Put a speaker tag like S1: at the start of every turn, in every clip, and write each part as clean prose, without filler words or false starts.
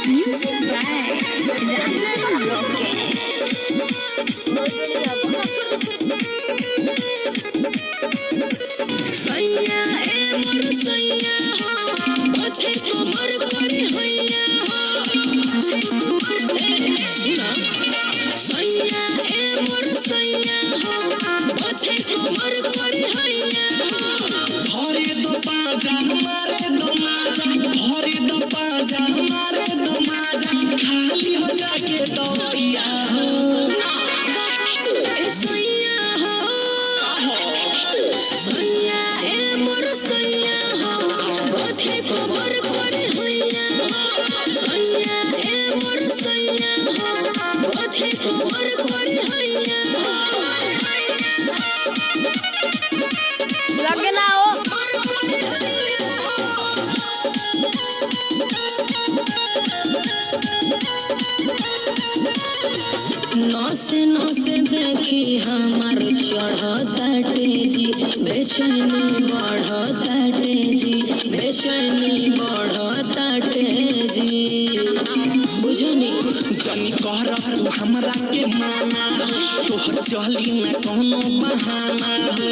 S1: Music by Rajan Rocket. सैया ए मोर सैया हो ओछे कमर करे हैया हो सैया ए मोर सैया हो ओछे कमर करे हैया हो
S2: धरे दो पाजा मारे दो माजा धरे दो पाजा मारे दो माजा खाली हो जाके दौड़िया हो
S1: सैया हो सैया ए मोर सैया हो ओछे कमर करे हैया हो सैया ए मोर सैया हो ओछे कमर करे हैया हो
S3: लगना हो
S1: नौसे नौसे देखी हमार चढ़ता तेजी बेचैनी बढ़ता तेजी बेचैनी बढ़ता तेजी बुझनी
S2: जनी कह तू हमरा के माना तोहर चली न कोनो बहाना हो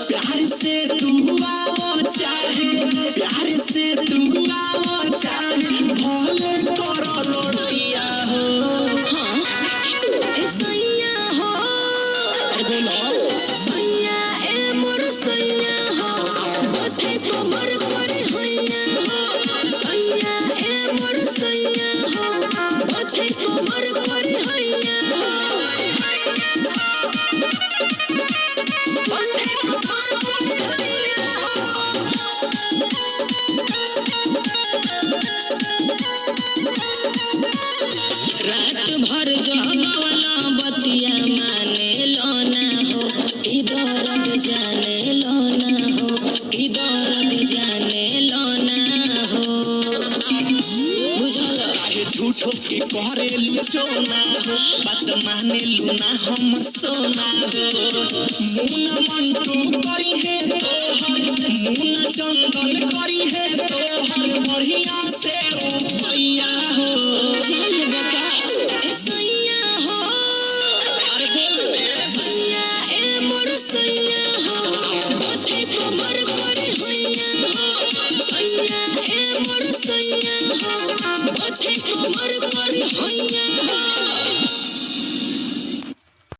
S2: प्यार से तू आओ चाहे प्यार से तू आओ चाहे भले करो लड़िया हो
S1: हाँ ए सैया हो सैया ए मोर सैया हो बथे कमर करे हैया हो सैया ए मोर सैया हो बथे कमर करे हैया हो बथे कमर करे हैया हो रात भर जगवला बतिया माने लोना हो ई दर्द जाने लोना हो ई दर्द जाने लोना हो बुझल
S2: काहे झूठो के करे लुचोना हो बात माने लूना हम सोना हो मुना मंटू करी है तो हर मुना चंदन करी है तो हर बढ़िया